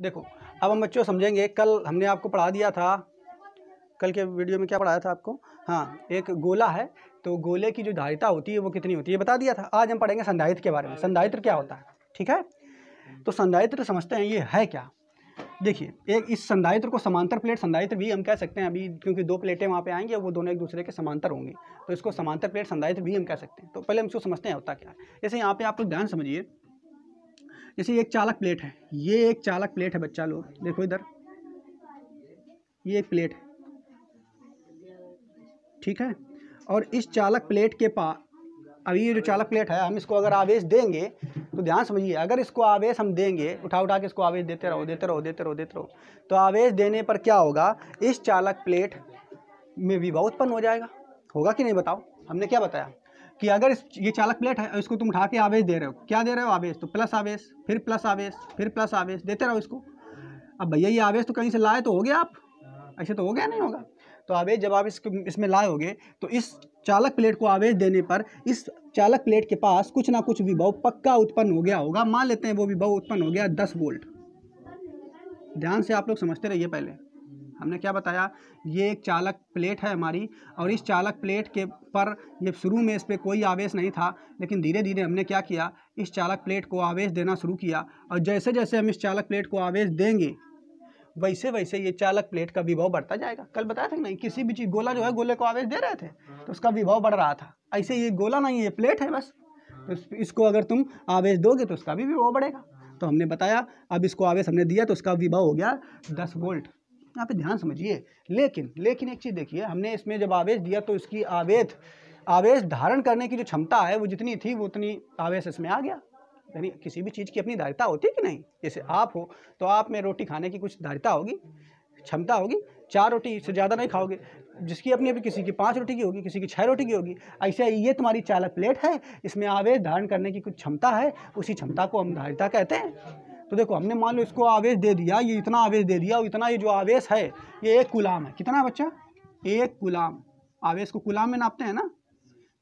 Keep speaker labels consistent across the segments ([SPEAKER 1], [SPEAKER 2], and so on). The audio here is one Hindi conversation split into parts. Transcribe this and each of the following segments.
[SPEAKER 1] देखो अब हम बच्चों समझेंगे, कल हमने आपको पढ़ा दिया था, कल के वीडियो में क्या पढ़ाया था आपको, हाँ एक गोला है तो गोले की जो धारिता होती है वो कितनी होती है बता दिया था। आज हम पढ़ेंगे संधारित्र के बारे में, संधारित्र क्या होता है, ठीक है। तो संधारित्र समझते हैं ये है क्या। देखिए एक इस संधारित्र को समांतर प्लेट संधारित्र भी हम कह सकते हैं अभी, क्योंकि दो प्लेटें वहाँ पे आएंगी वो दोनों एक दूसरे के समांतर होंगी, तो इसको समांतर प्लेट संधारित्र भी हम कह सकते हैं। तो पहले हम इसको समझते हैं होता क्या है। जैसे यहाँ पे आप लोग ध्यान समझिए, जैसे एक चालक प्लेट है, ये एक चालक प्लेट है बच्चा लोग, देखो इधर ये एक प्लेट है, ठीक है। और इस चालक प्लेट के पास अभी ये जो चालक प्लेट है, हम इसको अगर आवेश देंगे तो ध्यान समझिए, अगर इसको आवेश हम देंगे, उठा के इसको आवेश देते रहो देते रहो देते रहो देते रहो, तो आवेश देने पर क्या होगा, इस चालक प्लेट में विभव उत्पन्न हो जाएगा। होगा कि नहीं बताओ। हमने क्या बताया कि अगर ये चालक प्लेट है, इसको तुम उठा के आवेश दे रहे हो, क्या दे रहे हो आवेश, तो प्लस आवेश, फिर प्लस आवेश, फिर प्लस आवेश देते रहो इसको। अब भैया ये आवेश तो कहीं से लाए तो हो गया, आप ऐसे तो हो गया नहीं होगा। तो आवेश जब आप इसमें लाए होगे तो इस चालक प्लेट को आवेश देने पर इस चालक प्लेट के पास कुछ ना कुछ विभव पक्का उत्पन्न हो गया होगा। मान लेते हैं वो विभव उत्पन्न हो गया 10 वोल्ट। ध्यान से आप लोग समझते रहिए। पहले हमने क्या बताया, ये एक चालक प्लेट है हमारी, और इस चालक प्लेट के पर ये शुरू में इस पर कोई आवेश नहीं था, लेकिन धीरे धीरे हमने क्या किया, इस चालक प्लेट को आवेश देना शुरू किया। और जैसे जैसे हम इस चालक प्लेट को आवेश देंगे वैसे वैसे ये चालक प्लेट का विभव बढ़ता जाएगा। कल बताया था कि नहीं, किसी भी चीज़, गोला जो है, गोले को आवेश दे रहे थे तो उसका विभव बढ़ रहा था। ऐसे ये गोला नहीं है, ये प्लेट है बस, तो इसको अगर तुम आवेश दोगे तो उसका भी विभव बढ़ेगा। तो हमने बताया, अब इसको आवेश हमने दिया तो उसका विभव हो गया 10 वोल्ट। यहाँ पे ध्यान समझिए। लेकिन एक चीज़ देखिए, हमने इसमें जब आवेश दिया तो इसकी आवेश धारण करने की जो क्षमता है वो जितनी थी वो उतनी आवेश इसमें आ गया। यानी किसी भी चीज़ की अपनी धारिता होती है कि नहीं। जैसे आप हो तो आप में रोटी खाने की कुछ धारिता होगी, क्षमता होगी, 4 रोटी से ज़्यादा नहीं खाओगे, जिसकी अपनी अपनी, किसी की 5 रोटी की होगी, किसी की 6 रोटी की होगी। ऐसे ये तुम्हारी चालक प्लेट है, इसमें आवेश धारण करने की कुछ क्षमता है, उसी क्षमता को हम धारिता कहते हैं। तो देखो हमने मान लो इसको आवेश दे दिया, ये इतना आवेश दे दिया, और इतना ये जो आवेश है ये 1 कूलाम है। कितना बच्चा, 1 कूलाम। आवेश को कूलाम में नापते हैं ना,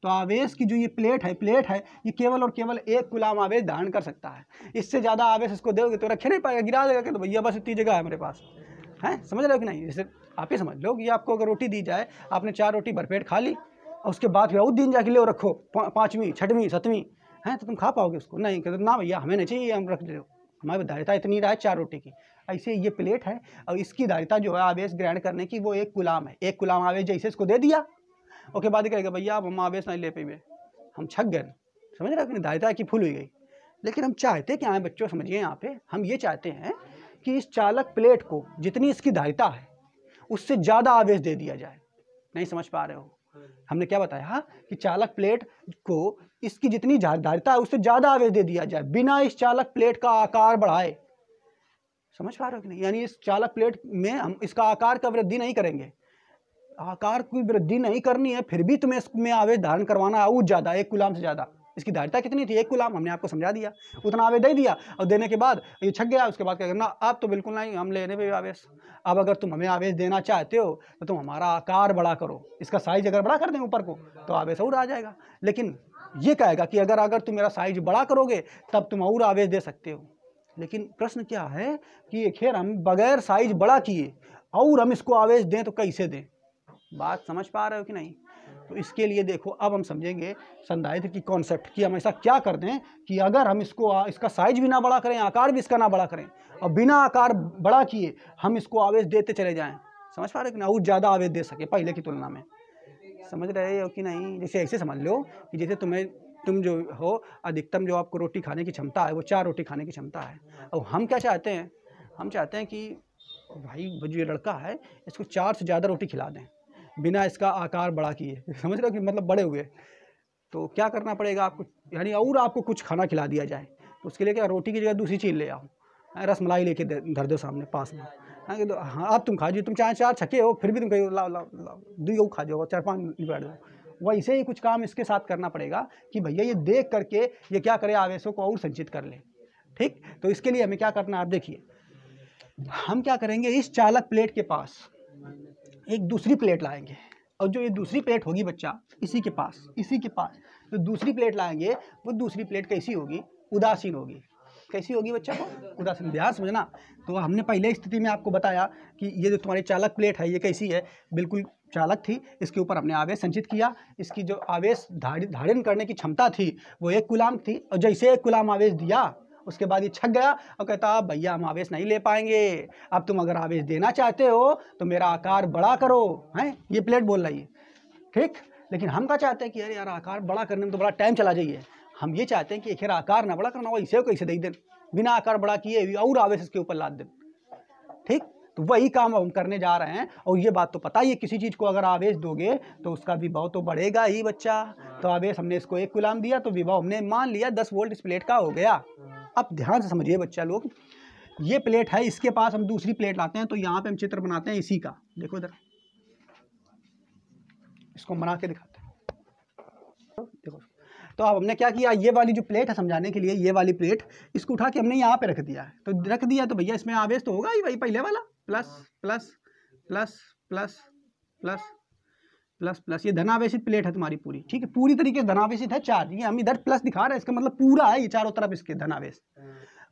[SPEAKER 1] तो आवेश की जो ये प्लेट है ये केवल और केवल 1 कूलाम आवेश धारण कर सकता है। इससे ज़्यादा आवेश इसको दोगे तो रखे नहीं पाएगा, गिरा देगा कि तो भैया बस इतनी जगह है मेरे पास, है, समझ रहे हो कि नहीं। जैसे आप ही समझ लो कि आपको अगर रोटी दी जाए, आपने 4 रोटी भरपेट खा ली और उसके बाद फिर और दिन जाके ले रखो 5वीं 6वीं 7वीं, है, तो तुम खा पाओगे उसको, नहीं कहते ना भैया हमें नहीं चाहिए, हम रख दो, हमारी धारिता इतनी रहा है 4 रोटी की। ऐसे ये प्लेट है और इसकी धारिता जो है आवेश ग्रहण करने की वो 1 कूलाम है। 1 कूलाम आवेश जैसे इसको दे दिया, उसके बाद कहेगा भैया अब हम आवेश नहीं ले पाए, हम छक गए, समझ रहे हो कि धारिता की फुल हो गई। लेकिन हम चाहते क्या हैं बच्चों, समझिए यहाँ पे हम ये चाहते हैं कि इस चालक प्लेट को जितनी इसकी धारिता है उससे ज़्यादा आवेश दे दिया जाए। नहीं समझ पा रहे हो। हमने क्या बताया कि चालक प्लेट को इसकी जितनी धारिता है उससे ज़्यादा आवेश दे दिया जाए बिना इस चालक प्लेट का आकार बढ़ाए। समझ पा रहे हो कि नहीं। यानी इस चालक प्लेट में हम इसका आकार का वृद्धि नहीं करेंगे, आकार की वृद्धि नहीं करनी है, फिर भी तुम्हें इसमें आवेश धारण करवाना है और ज़्यादा, 1 कूलाम से ज़्यादा। इसकी धारिता कितनी थी, 1 कूलाम, हमने आपको समझा दिया, उतना आवेश दे दिया और देने के बाद ये छक गया। उसके बाद क्या करना, अब तो बिल्कुल नहीं, हम लेने पे आवेश। अब अगर तुम हमें आवेश देना चाहते हो तो तुम हमारा आकार बड़ा करो, इसका साइज अगर बड़ा कर दें ऊपर को तो आवेश और आ जाएगा। लेकिन ये कहेगा कि अगर तुम मेरा साइज बड़ा करोगे तब तुम और आवेश दे सकते हो। लेकिन प्रश्न क्या है कि खैर हम बगैर साइज बड़ा किए और हम इसको आवेश दें तो कैसे दें। बात समझ पा रहे हो कि नहीं। तो इसके लिए देखो अब हम समझेंगे संधारित्र की कॉन्सेप्ट कि हम ऐसा क्या कर दें कि अगर हम इसका साइज भी ना बड़ा करें, आकार भी इसका ना बड़ा करें, और बिना आकार बड़ा किए हम इसको आवेश देते चले जाएं। समझ पा रहे हो कि ना, और ज़्यादा आवेश दे सके पहले की तुलना में। समझ रहे हो कि नहीं। जैसे ऐसे समझ लो कि जैसे तुम जो हो अधिकतम जो आपको रोटी खाने की क्षमता है वो 4 रोटी खाने की क्षमता है, और हम क्या चाहते हैं, हम चाहते हैं कि भाई जो ये लड़का है इसको 4 से ज़्यादा रोटी खिला दें बिना इसका आकार बड़ा किए। समझ रहे हो कि मतलब बड़े हुए। तो क्या करना पड़ेगा आपको, यानी और आपको कुछ खाना खिला दिया जाए तो उसके लिए क्या, रोटी की जगह दूसरी चीज़ ले आओ, रसमलाई लेके धर दो सामने पास में, हाँ अब तुम खा जाओ, तुम चाहे 4 छके हो फिर भी तुम कहो लाओ लाओ लाओ 2 खा जाओ, 4-5 निपट दो। वैसे ही कुछ काम इसके साथ करना पड़ेगा कि भैया ये देख करके ये क्या करे, आवेशों को और संचित कर ले। ठीक, तो इसके लिए हमें क्या करना है आप देखिए, हम क्या करेंगे, इस चालक प्लेट के पास एक दूसरी प्लेट लाएंगे, और जो ये दूसरी प्लेट होगी बच्चा इसी के पास जो दूसरी प्लेट लाएंगे वो दूसरी प्लेट कैसी होगी, उदासीन होगी। कैसी होगी बच्चा को? उदासीन। ध्यान समझना। तो हमने पहले स्थिति में आपको बताया कि ये जो तुम्हारी चालक प्लेट है ये कैसी है, बिल्कुल चालक थी। इसके ऊपर हमने आवेश संचित किया। इसकी जो आवेश धारण करने की क्षमता थी वो 1 कूलाम थी, और जैसे 1 कूलाम आवेश दिया उसके बाद ये छक गया और कहता भैया हम आवेश नहीं ले पाएंगे, अब तुम अगर आवेश देना चाहते हो तो मेरा आकार बड़ा करो। हैं, ये प्लेट बोल रही है, ठीक। लेकिन हम क्या चाहते हैं कि अरे यार आकार बड़ा करने में तो बड़ा टाइम चला जाइए। हम ये चाहते हैं कि एक आकार ना बड़ा करना हो, इसे कैसे दे दें बिना आकार बड़ा किए और आवेश इसके ऊपर लाद दें, ठीक। तो वही काम हम करने जा रहे हैं। और ये बात तो पता ही है, किसी चीज़ को अगर आवेश दोगे तो उसका विभव तो बढ़ेगा ही बच्चा। तो आवेश हमने इसको 1 कूलाम दिया तो विभव हमने मान लिया 10 वोल्ट इस प्लेट का हो गया। अब ध्यान से समझिए बच्चा लोग, ये प्लेट है, इसके पास हम दूसरी प्लेट लाते हैं। तो यहाँ पे हम चित्र बनाते हैं इसी का, देखो इधर, इसको बना के दिखाते हैं। देखो, तो अब हमने क्या किया, ये वाली जो प्लेट है समझाने के लिए, ये वाली प्लेट इसको उठा के हमने यहाँ पे रख दिया है। तो रख दिया तो भैया इसमें आवेश तो होगा ही वही पहले वाला, plus plus plus plus plus plus plus. ये धनावेशित प्लेट है तुम्हारी पूरी, ठीक है, पूरी तरीके से धनावेशित है चार्ज। ये हम इधर प्लस दिखा रहे हैं, इसका मतलब पूरा है ये चारों तरफ इसके धनावेश।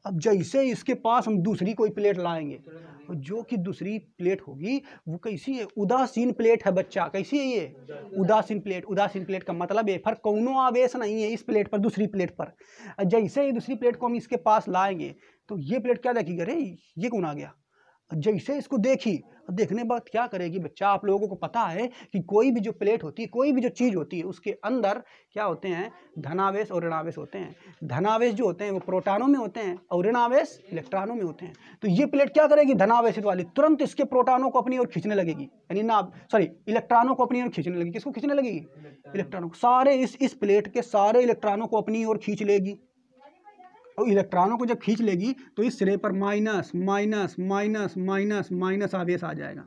[SPEAKER 1] अब जैसे इसके पास हम दूसरी कोई प्लेट लाएंगे, जो कि दूसरी प्लेट होगी वो कैसी है, उदासीन प्लेट है बच्चा। कैसी है ये? उदासीन प्लेट। उदासीन प्लेट का मतलब है कोनो आवेश नहीं है इस प्लेट पर, दूसरी प्लेट पर। जैसे ही दूसरी प्लेट को हम इसके पास लाएंगे तो ये प्लेट क्या देखेगी, अरे ये कौन आ गया। जैसे इसको देखी, देखने बाद क्या करेगी बच्चा, आप लोगों को पता है कि कोई भी जो प्लेट होती है, कोई भी जो चीज़ होती है, उसके अंदर क्या होते हैं, धनावेश और ऋणावेश होते हैं। धनावेश जो होते हैं वो प्रोटॉनों में होते हैं और ऋणावेश इलेक्ट्रॉनों में होते हैं। तो ये प्लेट क्या करेगी, धनावेशित वाली, तुरंत इसके प्रोटॉनों को अपनी ओर खींचने लगेगी, यानी ना सॉरी इलेक्ट्रॉनों को अपनी ओर खींचने लगेगी। किसको खींचने लगेगी? इलेक्ट्रॉनों को। सारे इस प्लेट के सारे इलेक्ट्रॉनों को अपनी ओर खींच लेगी। और इलेक्ट्रॉनों को जब खींच लेगी तो इस सिरे पर minus minus minus minus minus आवेश आ जाएगा।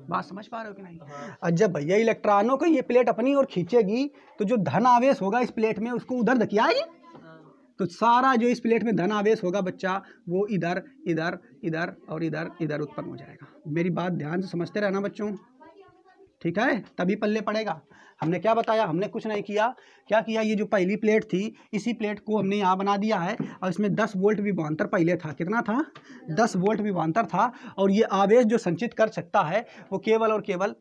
[SPEAKER 1] बात समझ पा रहे हो कि नहीं? और जब भैया इलेक्ट्रॉनों को ये प्लेट अपनी ओर खींचेगी तो जो धन आवेश होगा इस प्लेट में उसको उधर धकेलाएगी। तो सारा जो इस प्लेट में धन आवेश होगा बच्चा वो इधर इधर इधर और इधर इधर उत्पन्न हो जाएगा। मेरी बात ध्यान से समझते रहना बच्चों, ठीक है, तभी पल्ले पड़ेगा। हमने क्या बताया, हमने कुछ नहीं किया। क्या किया, ये जो पहली प्लेट थी इसी प्लेट को हमने यहाँ बना दिया है और इसमें 10 वोल्ट विभवांतर पहले था। कितना था? 10 वोल्ट विभवांतर था। और ये आवेश जो संचित कर सकता है वो केवल और केवल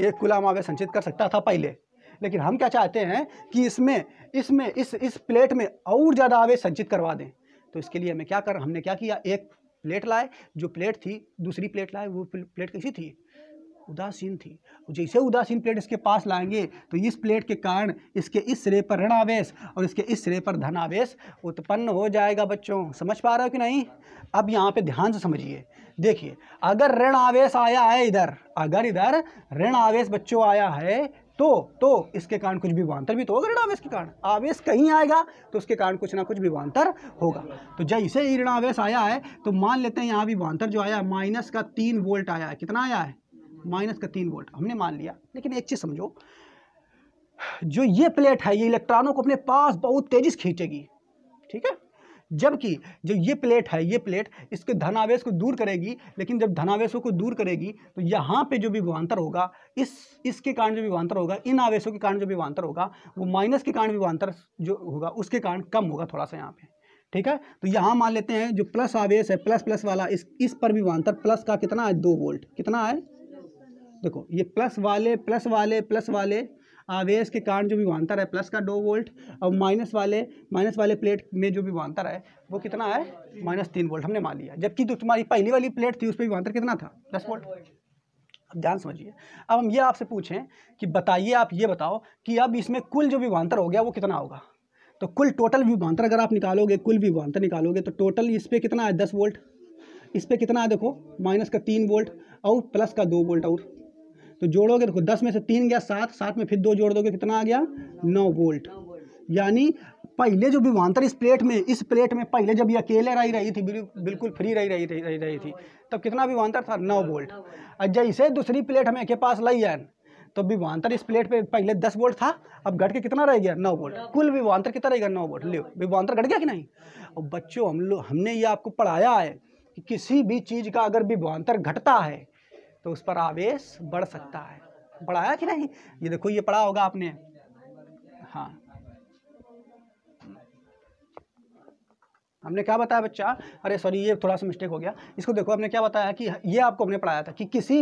[SPEAKER 1] 1 कूलाम आवेश संचित कर सकता था पहले। लेकिन हम क्या चाहते हैं कि इसमें इस प्लेट में और ज़्यादा आवेश संचित करवा दें। तो इसके लिए हमने क्या किया, एक प्लेट लाए, जो प्लेट थी दूसरी प्लेट लाए, वो प्लेट कैसी थी, उदासीन थी। जैसे उदासीन प्लेट इसके पास लाएंगे तो इस प्लेट के कारण इसके इस सिरे पर ऋण आवेश और इसके इस सिरे पर धन आवेश उत्पन्न हो जाएगा। बच्चों समझ पा रहे हो कि नहीं? अब यहाँ पे ध्यान से समझिए, देखिए, अगर ऋण आवेश आया है इधर, अगर इधर ऋण आवेश बच्चों आया है तो इसके कारण कुछ विभवांतर भी तो होगा। ऋण आवेश के कारण आवेश कहीं आएगा तो उसके कारण कुछ ना कुछ विभवांतर होगा। तो जैसे ही ऋण आवेश आया है तो मान लेते हैं यहाँ विभवांतर जो आया माइनस का 3 वोल्ट आया है। कितना आया है? माइनस का 3 वोल्ट हमने मान लिया। लेकिन एक चीज समझो, जो ये प्लेट है ये इलेक्ट्रॉनों को अपने पास बहुत तेजी से खींचेगी, ठीक है। जबकि जो ये प्लेट है, ये प्लेट इसके धनावेश को दूर करेगी। लेकिन जब धनावेशों को दूर करेगी तो यहाँ पे जो विभवांतर होगा, इसके कारण जो विभवांतर होगा, इन आवेशों के कारण जो विभवांतर होगा वो माइनस के कारण विभवांतर जो होगा उसके कारण कम होगा थोड़ा सा यहाँ पे, ठीक है। तो यहाँ मान लेते हैं जो प्लस आवेश है, प्लस प्लस वाला, इस पर विभवांतर प्लस का कितना है, 2 वोल्ट। कितना है? देखो, ये प्लस वाले आवेश के कारण जो विभवांतर है प्लस का 2 वोल्ट, और माइनस वाले प्लेट में जो विभवांतर है वो कितना है, -3 वोल्ट हमने मान लिया। जबकि जो तुम्हारी पहली वाली प्लेट थी उस पर विभवांतर कितना था, 10 वोल्ट। अब ध्यान समझिए, अब हम ये आपसे पूछें कि बताइए, आप ये बताओ कि अब इसमें कुल जो विभवांतर हो गया वो कितना होगा। तो कुल टोटल विभवांतर अगर आप निकालोगे, कुल विभवांतर निकालोगे तो टोटल इस पर कितना है, 10 वोल्ट। इस पर कितना है, देखो, माइनस का 3 वोल्ट और प्लस का 2 वोल्ट। और तो जोड़ोगे, देखो 10 में से 3 गया 7 में फिर 2 जोड़ दोगे, कितना आ गया, 9 वोल्ट। यानी पहले जो विभवांतर इस प्लेट में पहले जब ये अकेले रही थी, बिल्कुल फ्री रही थी, तब कितना विभवांतर था, 9 वोल्ट। और जैसे दूसरी प्लेट हमें के पास लाई है तो विभवांतर इस प्लेट पे पहले 10 वोल्ट था, अब घट के कितना रह गया, 9 वोल्ट। कुल विभवांतर कितना रहेगा, 9 वोल्ट। ले, विभवांतर घट गया कि नहीं? और बच्चों हमने ये आपको पढ़ाया है कि किसी भी चीज़ का अगर विभवांतर घटता है तो उस पर आवेश बढ़ सकता है। बढ़ाया कि नहीं? ये देखो, ये पढ़ा होगा आपने। हाँ, हमने क्या बताया बच्चा, अरे सॉरी ये थोड़ा सा मिस्टेक हो गया, इसको देखो हमने क्या बताया कि ये आपको हमने पढ़ाया था कि किसी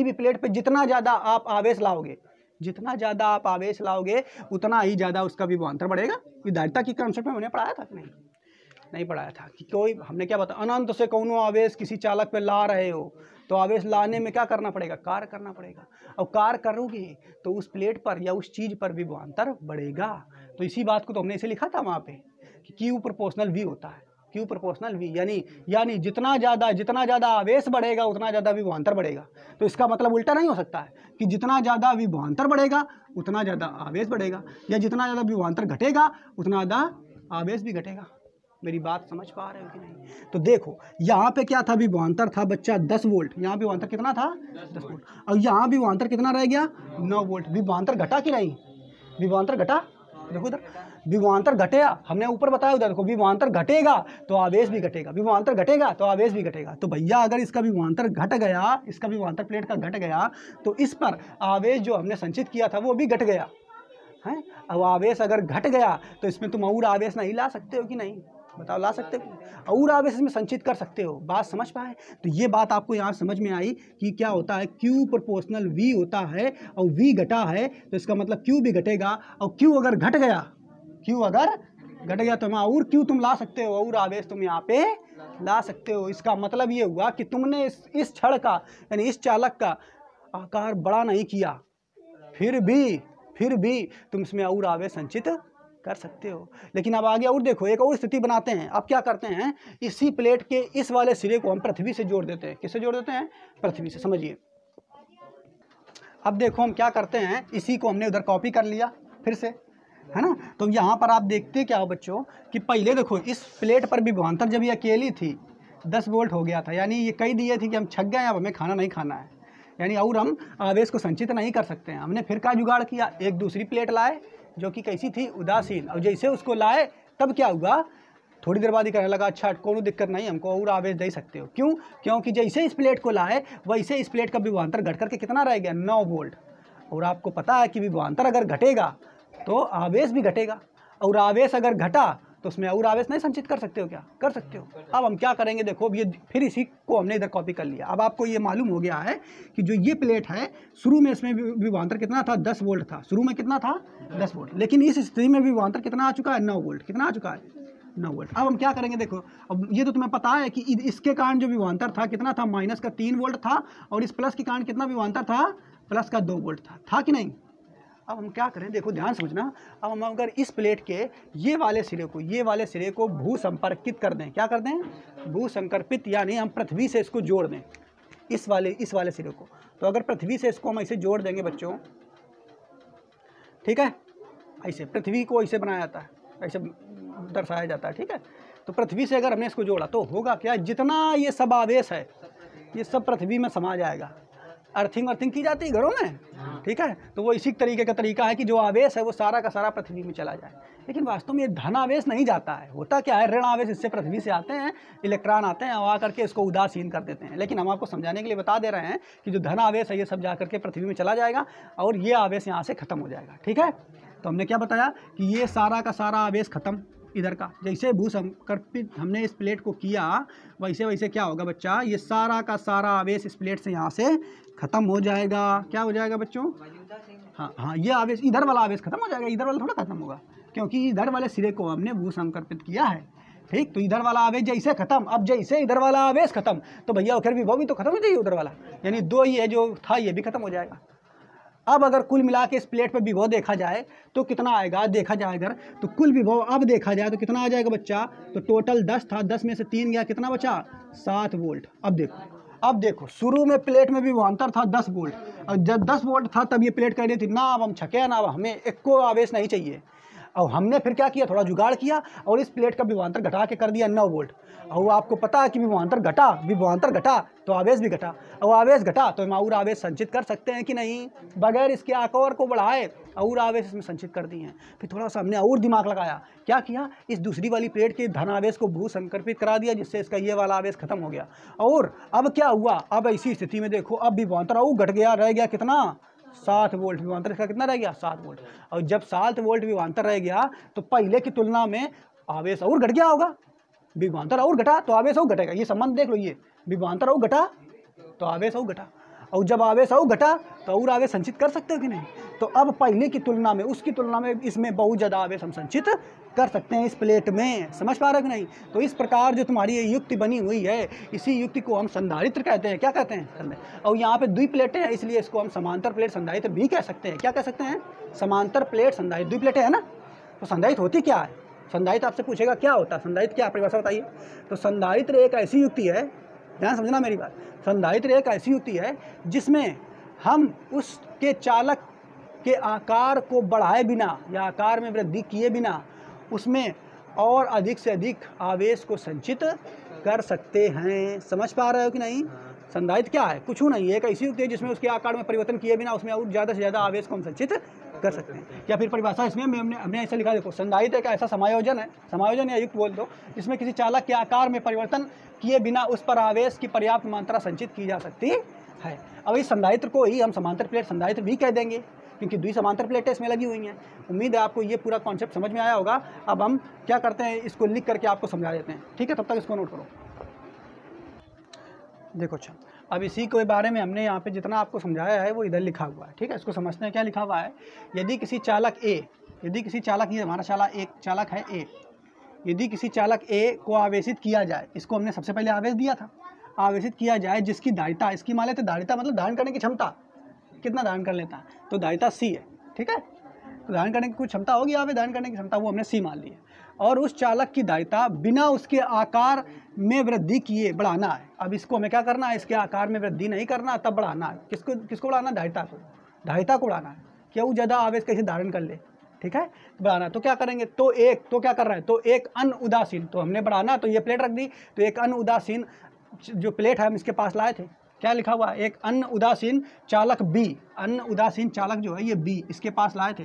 [SPEAKER 1] भी प्लेट पे जितना ज़्यादा आप आवेश लाओगे, जितना ज़्यादा आप आवेश लाओगे उतना ही ज़्यादा उसका विभवांतर बढ़ेगा। विधारिता की कंसेप्ट में हमने पढ़ाया था कि नहीं पढ़ाया था कि कोई हमने क्या बताया, अनंत से कौनो आवेश किसी चालक पे ला रहे हो तो आवेश लाने में क्या करना पड़ेगा, कार्य करना पड़ेगा, और कार्य करोगे तो उस प्लेट पर या उस चीज़ पर विभवांतर बढ़ेगा। तो इसी बात को तो हमने इसे लिखा था वहाँ पे कि Q प्रोपोर्शनल V होता है, Q प्रोपोर्शनल V, यानी जितना ज़्यादा आवेश बढ़ेगा उतना ज़्यादा विभवांतर बढ़ेगा। तो इसका मतलब उल्टा नहीं हो सकता है कि जितना ज़्यादा विभवांतर बढ़ेगा उतना ज़्यादा आवेश बढ़ेगा, या जितना ज़्यादा विभवांतर घटेगा उतना ज़्यादा आवेश भी घटेगा। मेरी बात समझ पा रहे हो कि नहीं? तो देखो यहाँ पे क्या था, विभवांतर था बच्चा 10 वोल्ट, यहाँ विभवांतर कितना था 10 वोल्ट, और यहाँ विभवांतर कितना रह गया 9 वोल्ट। विभवांतर घटा कि नहीं, विभवांतर घटा, देखो इधर विभवांतर घटेगा, हमने ऊपर बताया उधर देखो, विभवांतर घटेगा तो आवेश भी घटेगा, विभवांतर घटेगा तो आवेश भी घटेगा। तो भैया अगर इसका विभवांतर घट गया, इसका विभवांतर प्लेट का घट गया तो इस पर आवेश जो हमने संचित किया था वो भी घट गया है। अब आवेश अगर घट गया तो इसमें तुम और आवेश नहीं ला सकते हो कि नहीं, बताओ ला सकते हो, और आवेश इसमें संचित कर सकते हो। बात समझ पाए? तो ये बात आपको यहाँ समझ में आई कि क्या होता है, Q प्रोपोर्शनल V होता है और V घटा है तो इसका मतलब Q भी घटेगा, और Q अगर घट गया, Q अगर घट गया तो वहाँ और Q तुम ला सकते हो, और आवेश तुम यहाँ पे ला सकते हो। इसका मतलब ये हुआ कि तुमने इस छड़ का यानी इस चालक का आकार बड़ा नहीं किया, फिर भी तुम इसमें और आवेश संचित कर सकते हो। लेकिन अब आगे और देखो, एक और स्थिति बनाते हैं। अब क्या करते हैं, इसी प्लेट के इस वाले सिरे को हम पृथ्वी से जोड़ देते हैं। किससे जोड़ देते हैं? पृथ्वी से। समझिए, अब देखो हम क्या करते हैं, इसी को हमने उधर कॉपी कर लिया फिर से, है ना। तो यहाँ पर आप देखते क्या हो बच्चों कि पहले देखो इस प्लेट पर विभवांतर जब ये अकेली थी 10 वोल्ट हो गया था, यानी ये कह दिए थी कि हम छक गए, अब हमें खाना नहीं खाना है, यानी और हम आवेश को संचित नहीं कर सकते हैं। हमने फिर क्या जुगाड़ किया, एक दूसरी प्लेट लाए जो कि कैसी थी, उदासीन, और जैसे उसको लाए तब क्या हुआ, थोड़ी देर बाद ही कहने लगा अच्छा कोई दिक्कत नहीं, हमको और आवेश दे सकते हो। क्यों? क्योंकि जैसे इस प्लेट को लाए वैसे इस प्लेट का विभवांतर घट करके कितना रह गया, 9 वोल्ट। और आपको पता है कि विभवांतर अगर घटेगा तो आवेश भी घटेगा, और आवेश अगर घटा तो उसमें और आवेश नहीं संचित कर सकते हो, क्या कर सकते हो। अब हम क्या करेंगे, देखो ये फिर इसी को हमने इधर कॉपी कर लिया। अब आपको ये मालूम हो गया है कि जो ये प्लेट है शुरू में इसमें विभवांतर कितना था, 10 वोल्ट था, शुरू में कितना था 10 वोल्ट, लेकिन इस स्थिति में विभवांतर कितना आ चुका है, 9 वोल्ट। कितना आ चुका है, 9 वोल्ट। अब हम क्या करेंगे, देखो अब ये तो तुम्हें पता है कि इसके कारण जो विभवांतर था कितना था, माइनस का 3 वोल्ट था, और इस प्लस के कारण कितना विभवांतर था, प्लस का 2 वोल्ट था कि नहीं। अब हम क्या करें, देखो ध्यान समझना। अब हम अगर इस प्लेट के ये वाले सिरे को भू संपर्कित कर दें, क्या कर दें, भू संकर्पित, यानी हम पृथ्वी से इसको जोड़ दें, इस वाले सिरे को। तो अगर पृथ्वी से इसको हम ऐसे जोड़ देंगे बच्चों, ठीक है, ऐसे पृथ्वी को ऐसे बनाया जाता है, ऐसे दर्शाया जाता है, ठीक है। तो पृथ्वी से अगर हमने इसको जोड़ा तो होगा क्या, जितना ये सब आवेश है ये सब पृथ्वी में समा जाएगा। अर्थिंग की जाती है घरों में, ठीक है। तो वो इसी तरीके का तरीका है कि जो आवेश है वो सारा का सारा पृथ्वी में चला जाए। लेकिन वास्तव में ये धन आवेश नहीं जाता है, होता क्या है, ऋण आवेश इससे पृथ्वी से आते हैं, इलेक्ट्रॉन आते हैं, आ करके इसको उदासीन कर देते हैं। लेकिन हम आपको समझाने के लिए बता दे रहे हैं कि जो धन आवेश है ये सब जा करके पृथ्वी में चला जाएगा और ये आवेश यहाँ से खत्म हो जाएगा, ठीक है। तो हमने क्या बताया कि ये सारा का सारा आवेश खत्म इधर का, जैसे भू संकर्पित हमने इस प्लेट को किया वैसे क्या होगा बच्चा, ये सारा का सारा आवेश इस प्लेट से यहाँ से खत्म हो जाएगा। क्या हो जाएगा बच्चों, हाँ, ये आवेश, इधर वाला आवेश खत्म हो जाएगा, इधर वाला थोड़ा खत्म होगा, क्योंकि इधर वाले सिरे को हमने भू संकर्पित किया है, ठीक। तो इधर वाला आवेश जैसे खत्म, अब जैसे इधर वाला आवेश खत्म तो भैया फिर भी वो भी तो खत्म हो जाइए उधर वाला, यानी 2 ही है जो था ये भी खत्म हो जाएगा। अब अगर कुल मिला के इस प्लेट पर विभव देखा जाए तो कितना आएगा, देखा जाए अगर तो कुल विभव अब देखा जाए तो कितना आ जाएगा बच्चा, तो टोटल 10 था, 10 में से 3 गया, कितना बचा 7 वोल्ट। अब देखो शुरू में प्लेट में विभवांतर था 10 वोल्ट, और जब 10 वोल्ट था तब ये प्लेट कह रही थी ना अब हम छके ना, अब हमें एक को आवेश नहीं चाहिए। और हमने फिर क्या किया, थोड़ा जुगाड़ किया और इस प्लेट का विभवांतर घटा के कर दिया 9 वोल्ट। और आपको पता है कि विभवांतर घटा तो आवेश भी घटा, और आवेश घटा तो हम और आवेश संचित कर सकते हैं कि नहीं, बगैर इसके आकार को बढ़ाए और आवेश इसमें संचित कर दिए हैं। फिर थोड़ा सा हमने और दिमाग लगाया, क्या किया, इस दूसरी वाली प्लेट के धन आवेश को भू संकर्पित करा दिया, जिससे इसका ये वाला आवेश खत्म हो गया। और अब क्या हुआ, अब ऐसी स्थिति में देखो अब विभवांतर और घट गया, रह गया कितना 7 वोल्ट। विभवांतर इसका कितना रह गया 7 वोल्ट। और जब 7 वोल्ट विभवांतर रह गया तो पहले की तुलना में आवेश और घट गया होगा, विभवांतर और घटा तो आवेश और घटेगा, ये संबंध देख लो, ये विभवांतर और घटा तो आवेश और घटा, और जब आवेश और घटा तो और आवेश संचित कर सकते हो कि नहीं। तो अब पहले की तुलना में, उसकी तुलना में इसमें बहुत ज़्यादा आवेश हम संचित कर सकते हैं इस प्लेट में। समझ पा रहे हो कि नहीं। तो इस प्रकार जो तुम्हारी ये युक्ति बनी हुई है, इसी युक्ति को हम संधारित्र कहते हैं। क्या कहते हैं? और यहाँ पे द्वि प्लेटें हैं, इसलिए इसको हम समांतर प्लेट संधारित्र भी कह सकते हैं। क्या कह सकते हैं? समांतर प्लेट संधारित्र। द्वि प्लेटें है ना। तो संधारित्र होती क्या है? संधारित्र आपसे पूछेगा क्या होता है, संधारित्र क्या परिभाषा बताइए। तो संधारित्र एक ऐसी युक्ति है, ध्यान समझना मेरी बात, संधारित्र एक ऐसी युक्ति है जिसमें हम उसके चालक के आकार को बढ़ाए बिना या आकार में वृद्धि किए बिना उसमें और अधिक से अधिक आवेश को संचित कर सकते हैं। समझ पा रहे हो कि नहीं। संधारित्र क्या है? कुछ नहीं, एक ऐसी युक्ति है जिसमें उसके आकार में परिवर्तन किए बिना उसमें और ज़्यादा से ज़्यादा आवेश को हम संचित कर सकते हैं। या फिर परिभाषा इसमें हमने ऐसा लिखा, देखो, संधारित्र एक ऐसा समायोजन है, समायोजन या युक्त बोल दो, जिसमें किसी चालक के आकार में परिवर्तन किए बिना उस पर आवेश की पर्याप्त मात्रा संचित की जा सकती है। अब इस संधारित्र को ही हम समांतर प्लेट संधारित्र भी कह देंगे, क्योंकि दुई समांतर प्लेटें इसमें लगी हुई हैं। उम्मीद है आपको ये पूरा कॉन्सेप्ट समझ में आया होगा। अब हम क्या करते हैं, इसको लिख करके आपको समझा देते हैं, ठीक है। तब तक इसको नोट करो। देखो, अच्छा, अब इसी के बारे में हमने यहाँ पे जितना आपको समझाया है वो इधर लिखा हुआ है, ठीक है। इसको समझते हैं क्या लिखा हुआ है। यदि किसी चालक ए, यदि किसी चालक, ये हमारा चालक है ए, यदि किसी चालक ए को आवेशित किया जाए, इसको हमने सबसे पहले आवेश दिया था, आवेशित किया जाए जिसकी धारिता, इसकी मान लेते धारिता मतलब धारण करने की क्षमता, कितना धारण कर लेता है, तो धारिता सी है, ठीक है। तो धारण करने की कुछ क्षमता होगी, आवेश धारण करने की क्षमता, वो हमने सी मान ली है। और उस चालक की धारिता बिना उसके आकार में वृद्धि किए बढ़ाना है। अब इसको हमें क्या करना है, इसके आकार में वृद्धि नहीं करना, तब बढ़ाना है। किसको बढ़ाना? धारिता को, धारिता को बढ़ाना है कि वो ज़्यादा आवेश कैसे धारण कर ले, ठीक है, बढ़ाना। तो क्या करेंगे, तो क्या कर रहा है, तो एक अन्य उदासीन, तो हमने बढ़ाना, तो ये प्लेट रख दी, तो एक अन्य उदासीन जो प्लेट है हम इसके पास लाए थे, क्या लिखा हुआ है, एक अन्य उदासीन चालक बी, अन्य उदासीन चालक जो है ये बी, इसके पास लाए थे,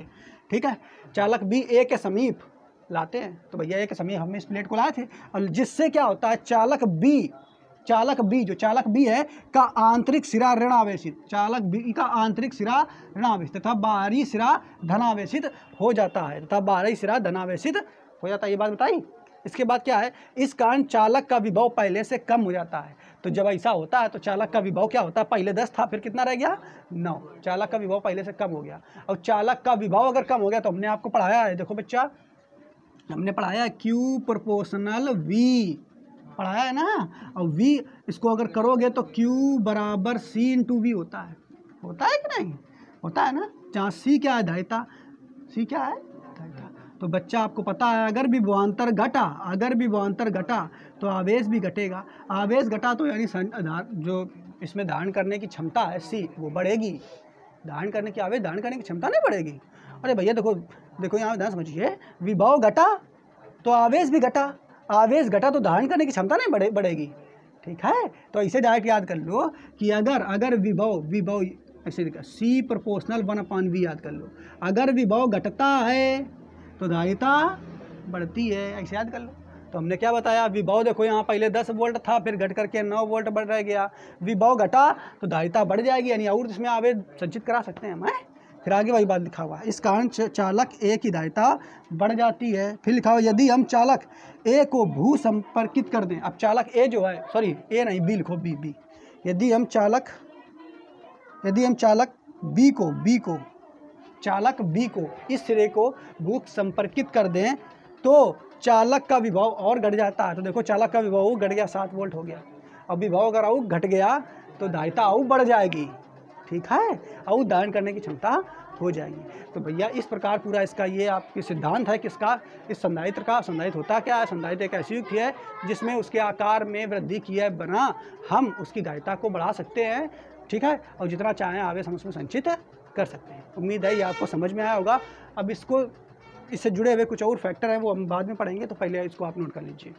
[SPEAKER 1] ठीक है। चालक बी ए के समीप लाते हैं, तो भैया ए के समीप हम इस प्लेट को लाए थे, और जिससे क्या होता है, चालक बी जो चालक बी है का आंतरिक सिरा ऋण आवेशित, चालक बी का आंतरिक सिरा ऋण आवेशित तथा बाहरी सिरा धनावेशित हो जाता है, तथा बाहरी सिरा धनावेशित हो जाता है। ये बात बताई। इसके बाद क्या है, इस कारण चालक का विभव पहले से कम हो जाता है। तो जब ऐसा होता है तो चालक का विभव क्या होता है, पहले 10 था, फिर कितना रह गया, 9। चालक का विभव पहले से कम हो गया। और चालक का विभव अगर कम हो गया तो हमने आपको पढ़ाया है, देखो बच्चा, हमने पढ़ाया है Q प्रोपोर्शनल V, पढ़ाया है ना। और V इसको अगर करोगे तो Q बराबर C इंटू V होता है कि नहीं, होता है ना। जहाँ C क्या है, धारिता, C क्या है, धारिता। तो बच्चा आपको पता है, अगर विभवांतर घटा तो आवेश भी घटेगा, आवेश घटा तो यानी जो इसमें धारण करने की क्षमता है C वो बढ़ेगी, धारण करने की, आवेश धारण करने की क्षमता नहीं बढ़ेगी। अरे भैया देखो यहाँ ध्यान समझिए, विभव घटा तो आवेश भी घटा, आवेश घटा तो धारण करने की क्षमता नहीं बढ़ेगी, ठीक है। तो इसे डायरेक्ट याद कर लो कि अगर विभव ऐसे लिखा, C प्रोपोर्शनल 1/V याद कर लो। अगर विभव घटता है तो धारिता बढ़ती है, ऐसे याद कर लो। तो हमने क्या बताया, विभव देखो यहाँ पहले 10 वोल्ट था, फिर घट करके 9 वोल्ट बढ़ रह गया, विभव घटा तो धारिता बढ़ जाएगी, यानी और इसमें आवेश संचित करा सकते हैं हम। फिर आगे वही बात लिखा हुआ है, इस कारण चालक ए की धारिता बढ़ जाती है। फिर लिखा हुआ, यदि हम चालक ए को भू संपर्कित कर दें, अब चालक ए जो है, सॉरी ए नहीं, बी लिखो, बी, यदि हम चालक चालक बी को इस सिरे को भू संपर्कित कर दें तो चालक का विभव और घट जाता है। तो देखो चालक का विभव घट गया, 7 वोल्ट हो गया। अब विभव अगर और घट गया तो धारिता और बढ़ जाएगी, ठीक है, और धारण करने की क्षमता हो जाएगी। तो भैया इस प्रकार पूरा इसका ये आपकी सिद्धांत है किसका, इस संधारित्र का। संधारित्र होता क्या है, संधारित्र एक ऐसी युक्ति है जिसमें उसके आकार में वृद्धि किए बिना हम उसकी धारिता को बढ़ा सकते हैं, ठीक है, और जितना चाहें आवेश हम उसमें संचित कर सकते हैं। उम्मीद है ये आपको समझ में आया होगा। अब इससे जुड़े हुए कुछ और फैक्टर हैं वो हम बाद में पढ़ेंगे, तो पहले इसको आप नोट कर लीजिए।